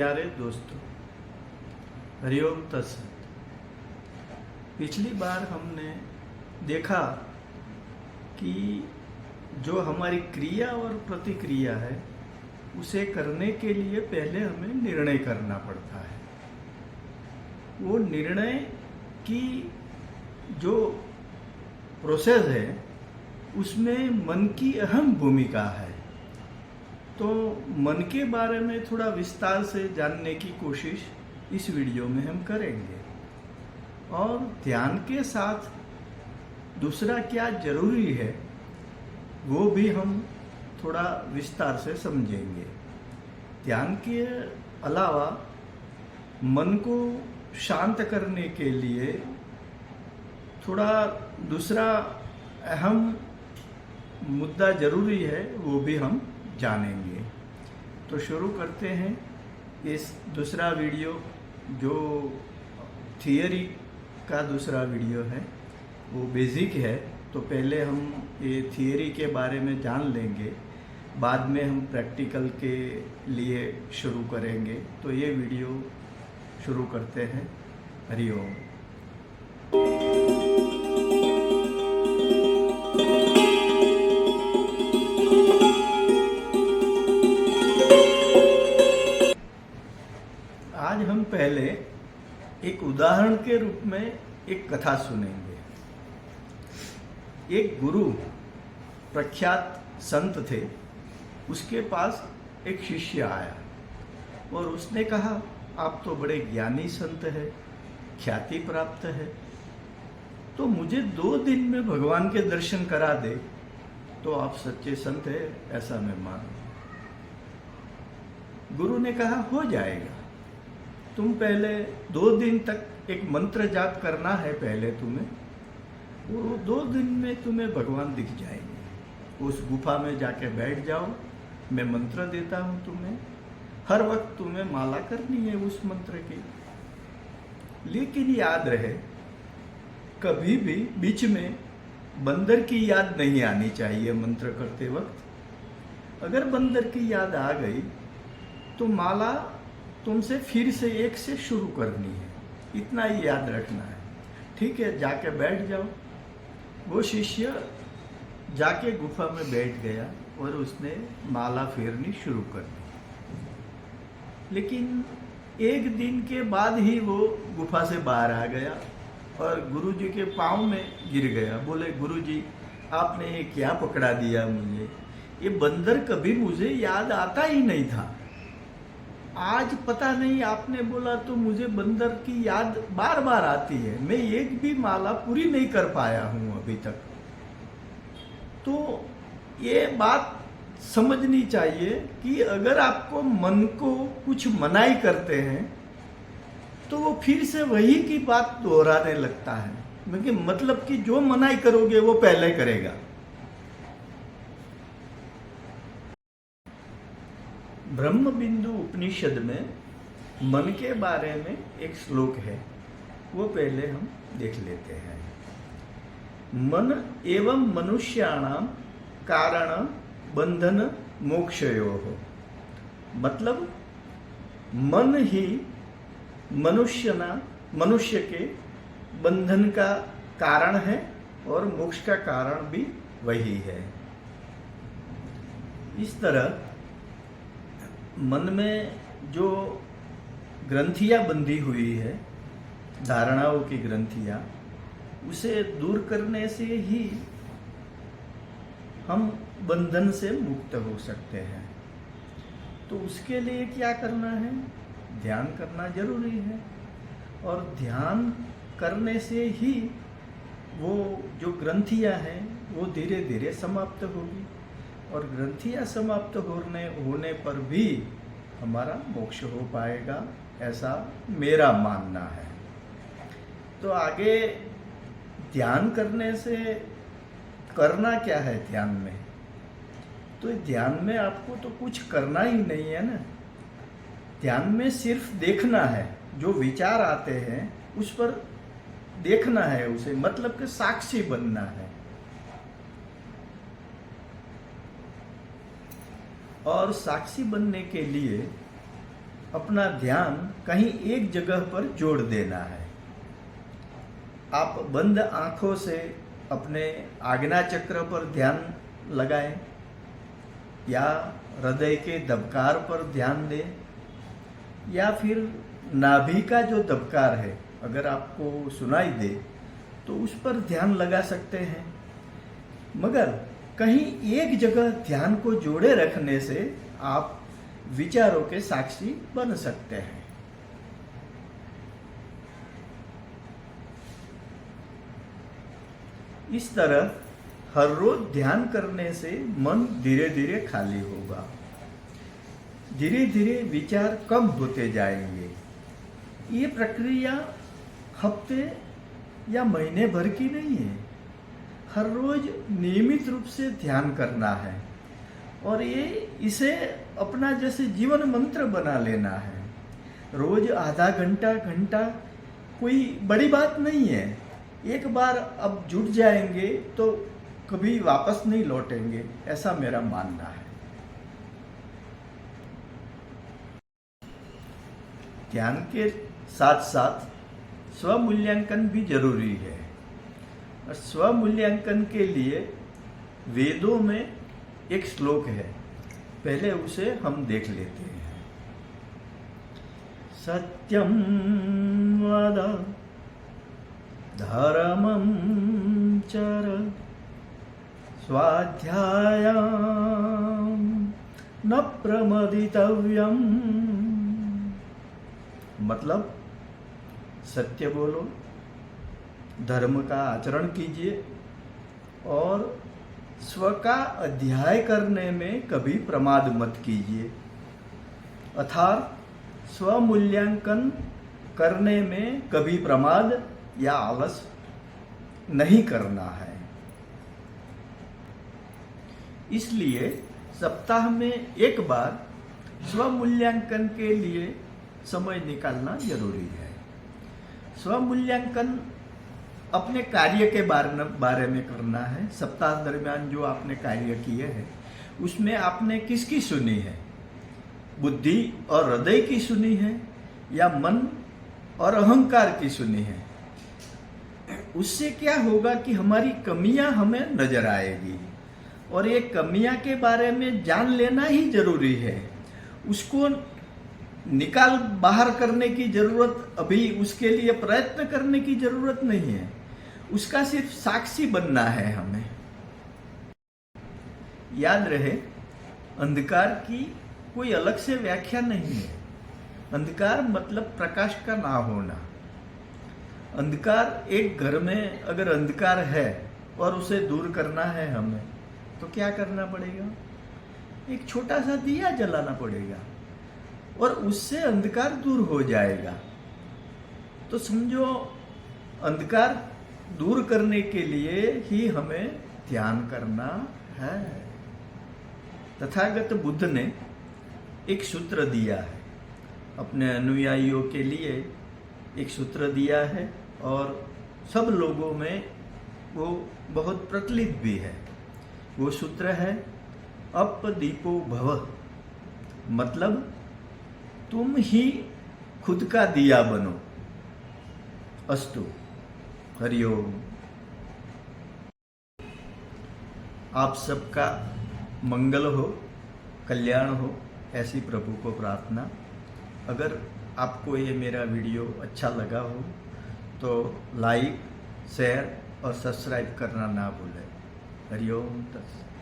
प्यारे दोस्तों, हरिओम तत्सत। पिछली बार हमने देखा कि जो हमारी क्रिया और प्रतिक्रिया है उसे करने के लिए पहले हमें निर्णय करना पड़ता है। वो निर्णय की जो प्रोसेस है उसमें मन की अहम भूमिका है। तो मन के बारे में थोड़ा विस्तार से जानने की कोशिश इस वीडियो में हम करेंगे और ध्यान के साथ दूसरा क्या जरूरी है वो भी हम थोड़ा विस्तार से समझेंगे। ध्यान के अलावा मन को शांत करने के लिए थोड़ा दूसरा अहम मुद्दा जरूरी है, वो भी हम जानेंगे। तो शुरू करते हैं इस दूसरा वीडियो, जो थियरी का दूसरा वीडियो है, वो बेसिक है। तो पहले हम ये थियरी के बारे में जान लेंगे, बाद में हम प्रैक्टिकल के लिए शुरू करेंगे। तो ये वीडियो शुरू करते हैं। हरिओम। आज हम पहले एक उदाहरण के रूप में एक कथा सुनेंगे। एक गुरु प्रख्यात संत थे, उसके पास एक शिष्य आया और उसने कहा, आप तो बड़े ज्ञानी संत है, ख्याति प्राप्त है, तो मुझे 2 दिन में भगवान के दर्शन करा दे तो आप सच्चे संत है, ऐसा मैं मानूं। गुरु ने कहा, हो जाएगा। तुम पहले 2 दिन तक एक मंत्र जाप करना है पहले तुम्हें, वो 2 दिन में तुम्हें भगवान दिख जाएंगे। उस गुफा में जाके बैठ जाओ, मैं मंत्र देता हूं तुम्हें, हर वक्त तुम्हें माला करनी है उस मंत्र की। लेकिन याद रहे, कभी भी बीच में बंदर की याद नहीं आनी चाहिए मंत्र करते वक्त। अगर बंदर की याद आ गई तो माला तुमसे फिर से 1 से शुरू करनी है, इतना ही याद रखना है। ठीक है, जाके बैठ जाओ। वो शिष्य जाके गुफा में बैठ गया और उसने माला फेरनी शुरू कर दी। लेकिन 1 दिन के बाद ही वो गुफा से बाहर आ गया और गुरुजी के पाँव में गिर गया। बोले, गुरुजी आपने ये क्या पकड़ा दिया मुझे, ये बंदर कभी मुझे याद आता ही नहीं था। आज पता नहीं आपने बोला तो मुझे बंदर की याद बार बार आती है, मैं एक भी माला पूरी नहीं कर पाया हूं अभी तक। तो ये बात समझनी चाहिए कि अगर आपको मन को कुछ मनाई करते हैं तो वो फिर से वही की बात दोहराने लगता है, क्योंकि मतलब कि जो मनाई करोगे वो पहले करेगा। ब्रह्म बिंदु उपनिषद में मन के बारे में एक श्लोक है, वो पहले हम देख लेते हैं। मन एवं मनुष्याणाम कारण बंधन मोक्षयोः। मतलब मन ही मनुष्य के बंधन का कारण है और मोक्ष का कारण भी वही है। इस तरह मन में जो ग्रंथियां बंधी हुई है, धारणाओं की ग्रंथियां, उसे दूर करने से ही हम बंधन से मुक्त हो सकते हैं। तो उसके लिए क्या करना है? ध्यान करना जरूरी है और ध्यान करने से ही वो जो ग्रंथियां हैं वो धीरे धीरे समाप्त होगी और ग्रंथियां समाप्त होने पर भी हमारा मोक्ष हो पाएगा, ऐसा मेरा मानना है। तो आगे ध्यान करने से करना क्या है ध्यान में? तो ध्यान में आपको तो कुछ करना ही नहीं है ना। ध्यान में सिर्फ देखना है, जो विचार आते हैं उस पर देखना है, उसे मतलब कि साक्षी बनना है। और साक्षी बनने के लिए अपना ध्यान कहीं एक जगह पर जोड़ देना है। आप बंद आंखों से अपने आज्ञा चक्र पर ध्यान लगाएं या हृदय के दबकार पर ध्यान दें या फिर नाभि का जो दबकार है अगर आपको सुनाई दे तो उस पर ध्यान लगा सकते हैं। मगर कहीं एक जगह ध्यान को जोड़े रखने से आप विचारों के साक्षी बन सकते हैं। इस तरह हर रोज ध्यान करने से मन धीरे धीरे खाली होगा, धीरे धीरे विचार कम होते जाएंगे। ये प्रक्रिया हफ्ते या महीने भर की नहीं है, हर रोज नियमित रूप से ध्यान करना है और इसे अपना जैसे जीवन मंत्र बना लेना है। रोज आधा घंटा कोई बड़ी बात नहीं है। एक बार अब जुट जाएंगे तो कभी वापस नहीं लौटेंगे, ऐसा मेरा मानना है। ध्यान के साथ साथ स्वमूल्यांकन भी जरूरी है और स्वमूल्यांकन के लिए वेदों में एक श्लोक है, पहले उसे हम देख लेते हैं। सत्यम वद धर्मं चर स्वाध्यायं न प्रमदितव्यम। मतलब सत्य बोलो, धर्म का आचरण कीजिए और स्व का अध्याय करने में कभी प्रमाद मत कीजिए। अर्थात स्वमूल्यांकन करने में कभी प्रमाद या आलस नहीं करना है। इसलिए सप्ताह में एक बार स्वमूल्यांकन के लिए समय निकालना जरूरी है। स्वमूल्यांकन अपने कार्य के बारे में करना है। सप्ताह दरमियान जो आपने कार्य किए हैं उसमें आपने किसकी सुनी है, बुद्धि और हृदय की सुनी है या मन और अहंकार की सुनी है। उससे क्या होगा कि हमारी कमियां हमें नजर आएगी और ये कमियां के बारे में जान लेना ही जरूरी है। उसको निकाल बाहर करने की जरूरत, अभी उसके लिए प्रयत्न करने की जरूरत नहीं है, उसका सिर्फ साक्षी बनना है हमें। याद रहे, अंधकार की कोई अलग से व्याख्या नहीं है। अंधकार मतलब प्रकाश का ना होना। अंधकार, एक घर में अगर अंधकार है और उसे दूर करना है हमें, तो क्या करना पड़ेगा? एक छोटा सा दिया जलाना पड़ेगा और उससे अंधकार दूर हो जाएगा। तो समझो, अंधकार दूर करने के लिए ही हमें ध्यान करना है। तथागत बुद्ध ने एक सूत्र दिया है, अपने अनुयायियों के लिए एक सूत्र दिया है और सब लोगों में वो बहुत प्रचलित भी है। वो सूत्र है अपदीपो भव, मतलब तुम ही खुद का दिया बनो। अस्तु, हरिओम। आप सबका मंगल हो, कल्याण हो, ऐसी प्रभु को प्रार्थना। अगर आपको ये मेरा वीडियो अच्छा लगा हो तो लाइक, शेयर और सब्सक्राइब करना ना भूलें। हरिओम तत्सत।